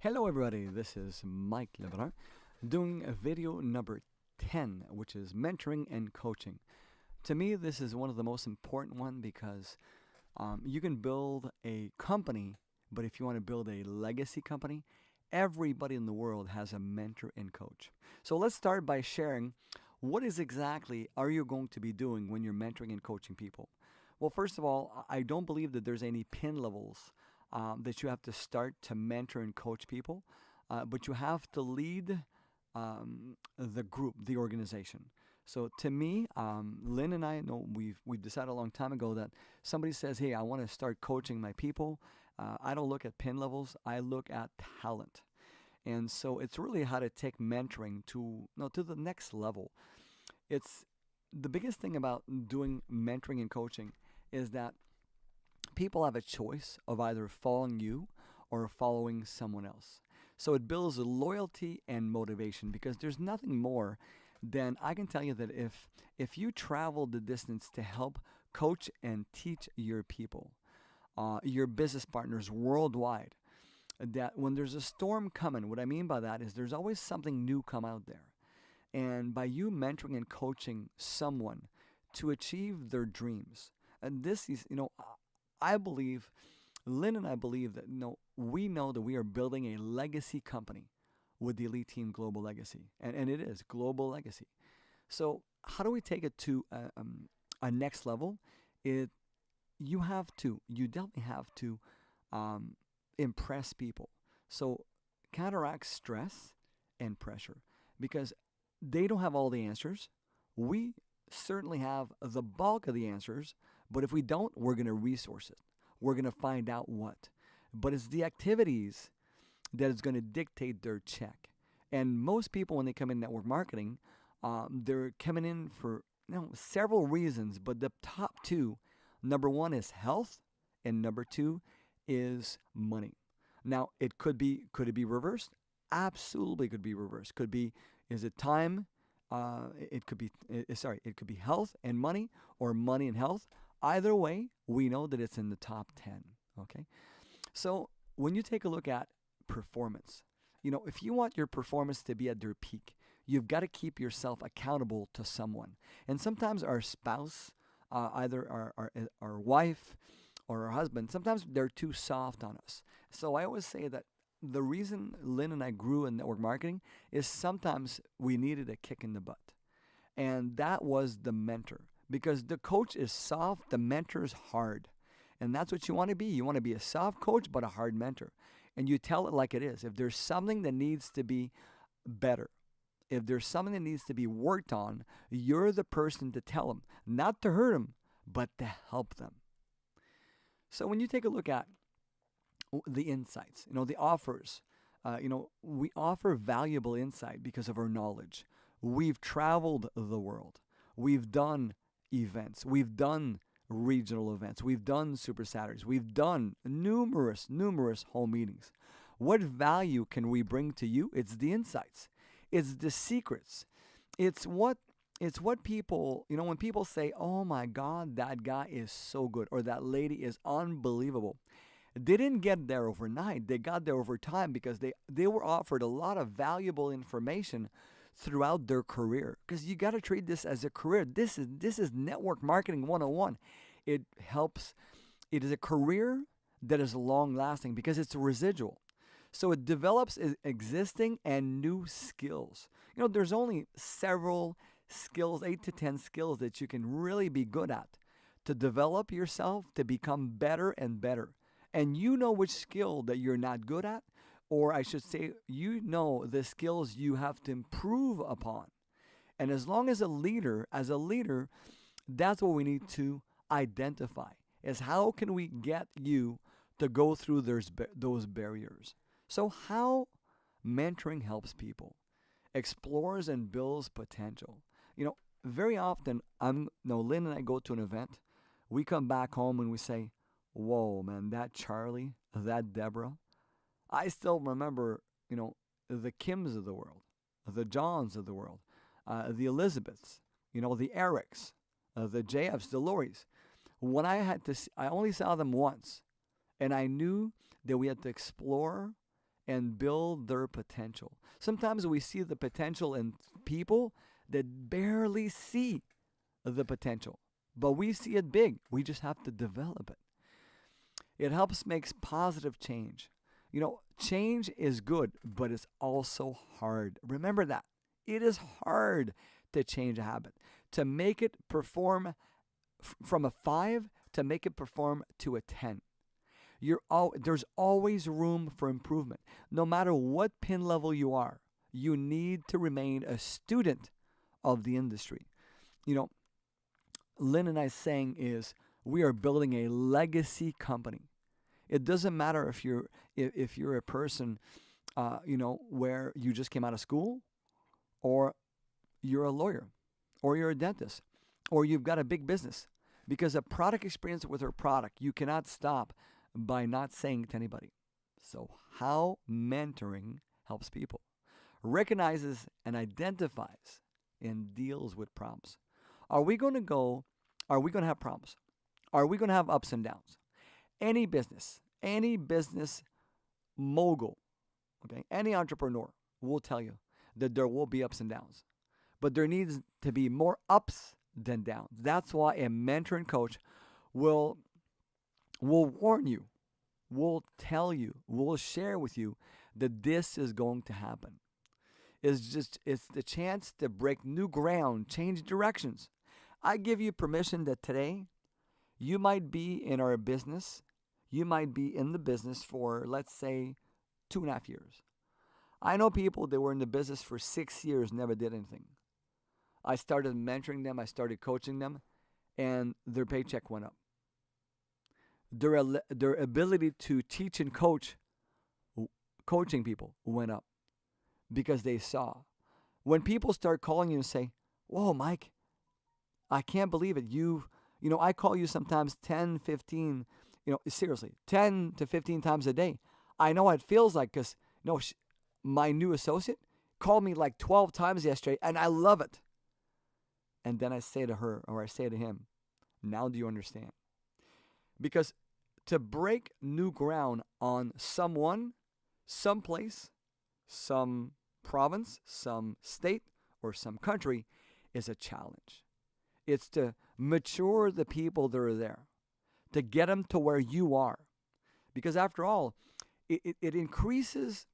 Hello, everybody. This is Mike Lebanon doing a video number 10, which is mentoring and coaching. To me, this is one of the most important one because you can build a company, but if you want to build a legacy company, everybody in the world has a mentor and coach. So let's start by sharing what is exactly are you going to be doing when you're mentoring and coaching people. Well, first of all, I don't believe that there's any pin levels that you have to start to mentor and coach people, but you have to lead the group, the organization. So to me, Lynn and I know we've decided a long time ago that somebody says, "Hey, I want to start coaching my people." I don't look at pin levels; I look at talent, and so it's really how to take mentoring to no to the next level. It's the biggest thing about doing mentoring and coaching is that people have a choice of either following you or following someone else. So it builds loyalty and motivation because there's nothing more than I can tell you that if you travel the distance to help coach and teach your people, your business partners worldwide, that when there's a storm coming, what I mean by that is there's always something new come out there. And by you mentoring and coaching someone to achieve their dreams, and this is, I believe, Lynn and I believe that we know that we are building a legacy company with the Elite Team Global Legacy, and it is global legacy. So how do we take it to a next level? It you definitely have to um, impress people. So counteract stress and pressure because they don't have all the answers. We certainly have the bulk of the answers, but if we don't, we're going to resource it. We're going to find out what. But it's the activities that is going to dictate their check. And most people, when they come in network marketing, they're coming in for several reasons, but the top two, number one is health, and number two is money. Now, could it be reversed? Absolutely could be reversed. Could be, is it time? It could be, sorry, it could be health and money or money and health. Either way, we know that it's in the top 10. Okay. So when you take a look at performance, if you want your performance to be at their peak, you've got to keep yourself accountable to someone. And sometimes our spouse, either our wife or our husband, sometimes they're too soft on us. So I always say that the reason Lynn and I grew in network marketing is sometimes we needed a kick in the butt. And that was the mentor because the coach is soft, the mentor is hard. And that's what you want to be. You want to be a soft coach, but a hard mentor. And you tell it like it is. If there's something that needs to be better, if there's something that needs to be worked on, you're the person to tell them, not to hurt them, but to help them. So when you take a look at the insights, the offers, we offer valuable insight because of our knowledge. We've traveled the world. We've done events. We've done regional events. We've done Super Saturdays. We've done numerous home meetings. What value can we bring to you? It's the insights. It's the secrets. It's what people, when people say, "Oh my God, that guy is so good," or "That lady is unbelievable." They didn't get there overnight. They got there over time because they were offered a lot of valuable information throughout their career. Because you got to treat this as a career. This is network marketing 101. It helps. It is a career that is long lasting because it's residual. So it develops existing and new skills. There's only several skills, 8 to 10 skills that you can really be good at to develop yourself to become better and better. And you know which skill that you're not good at, or I should say, the skills you have to improve upon. And as a leader, that's what we need to identify is how can we get you to go through those barriers. So how mentoring helps people, explores and builds potential. Very often Lynn and I go to an event, we come back home and we say, "Whoa, man, that Charlie, that Deborah." I still remember, the Kims of the world, the Johns of the world, the Elizabeths, the Erics, the JFs, the Loris. When I only saw them once, and I knew that we had to explore and build their potential. Sometimes we see the potential in people that barely see the potential, but we see it big. We just have to develop it. It helps makes positive change. Change is good, but it's also hard. Remember that. It is hard to change a habit, to make it perform from a 5 to make it perform to a 10. There's always room for improvement. No matter what pin level you are, you need to remain a student of the industry. You know, Lynn and I's saying is we are building a legacy company. It doesn't matter if you're a person, where you just came out of school, or you're a lawyer, or you're a dentist, or you've got a big business. Because a product experience with her product, you cannot stop by not saying to anybody. So how mentoring helps people, recognizes and identifies and deals with problems. Are we going to have problems? Are we going to have ups and downs? Any business mogul, okay, any entrepreneur will tell you that there will be ups and downs. But there needs to be more ups than downs. That's why a mentor and coach will warn you, will tell you, will share with you that this is going to happen. It's the chance to break new ground, change directions. I give you permission that today you might be in our business. You might be in the business for, let's say, 2.5 years. I know people that were in the business for 6 years, never did anything. I started mentoring them, I started coaching them, and their paycheck went up. Their ability to teach and coaching people went up because they saw. When people start calling you and say, "Whoa, Mike, I can't believe it. I call you sometimes 10, 15, seriously, 10 to 15 times a day. I know what it feels like because, my new associate called me like 12 times yesterday, and I love it." And then I say to her, or I say to him, "Now do you understand?" Because to break new ground on someone, someplace, some province, some state, or some country is a challenge. It's to mature the people that are there, to get them to where you are. Because after all, it increases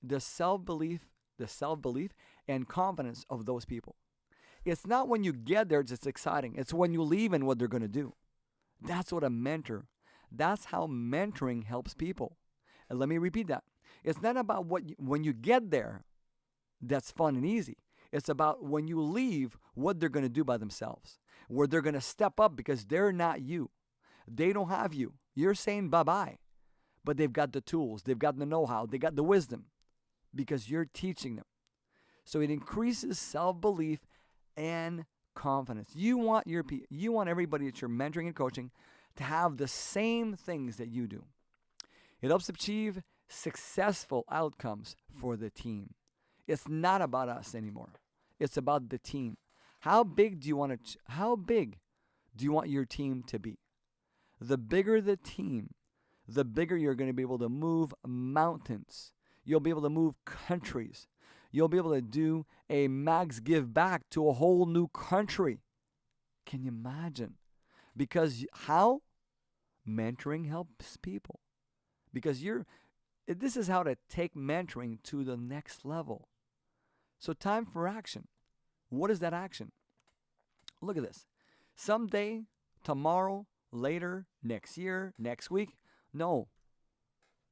the self-belief and confidence of those people. It's not when you get there it's exciting. It's when you leave and what they're going to do. That's that's how mentoring helps people. And let me repeat that. It's not about when you get there, that's fun and easy. It's about when you leave, what they're going to do by themselves, where they're going to step up because they're not you. They don't have you. You're saying bye-bye, but they've got the tools, they've got the know-how, they got the wisdom because you're teaching them. So it increases self-belief and confidence. You want everybody that you're mentoring and coaching to have the same things that you do. It helps achieve successful outcomes for the team. It's not about us anymore. It's about the team. How big do you want your team to be? The bigger the team, the bigger you're going to be able to move mountains. You'll be able to move countries. You'll be able to do a max give back to a whole new country. Can you imagine? Because how? Mentoring helps people. Because this is how to take mentoring to the next level. So time for action. What is that action? Look at this. Someday, tomorrow, later, next year, next week. No.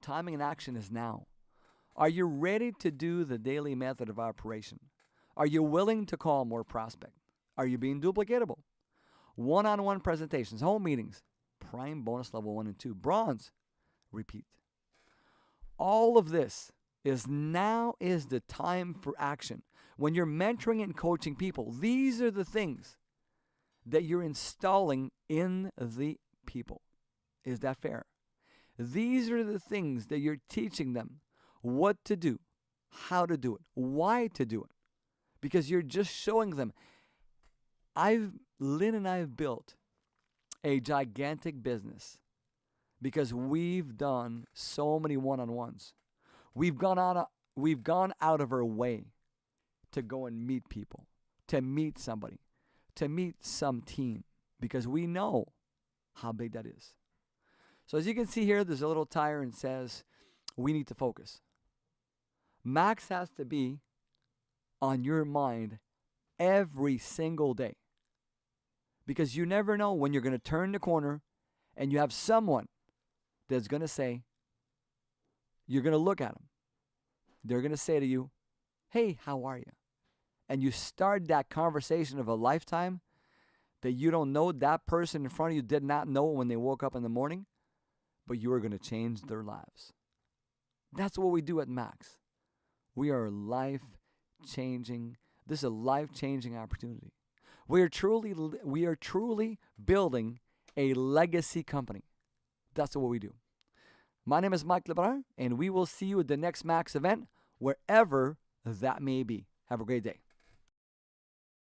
Timing and action is now. Are you ready to do the daily method of operation? Are you willing to call more prospect? Are you being duplicatable? One-on-one presentations, home meetings, prime bonus level 1 and 2, bronze, repeat. All of this is the time for action. When you're mentoring and coaching people, these are the things that you're installing in the people. Is that fair? These are the things that you're teaching them what to do, how to do it, why to do it. Because you're just showing them. Lynn and I have built a gigantic business because we've done so many one-on-ones. We've gone out of our way to go and meet people, to meet somebody, to meet some team, because we know how big that is. So as you can see here, there's a little tire and says, we need to focus. Max has to be on your mind every single day. Because you never know when you're going to turn the corner and you have someone that's going to say, you're going to look at them. They're going to say to you, hey, how are you? And you start that conversation of a lifetime that you don't know. That person in front of you did not know when they woke up in the morning, but you are going to change their lives. That's what we do at Max. We are life-changing. This is a life-changing opportunity. We are truly building a legacy company. That's what we do. My name is Mike Lebrun, and we will see you at the next Max event, wherever that may be. Have a great day.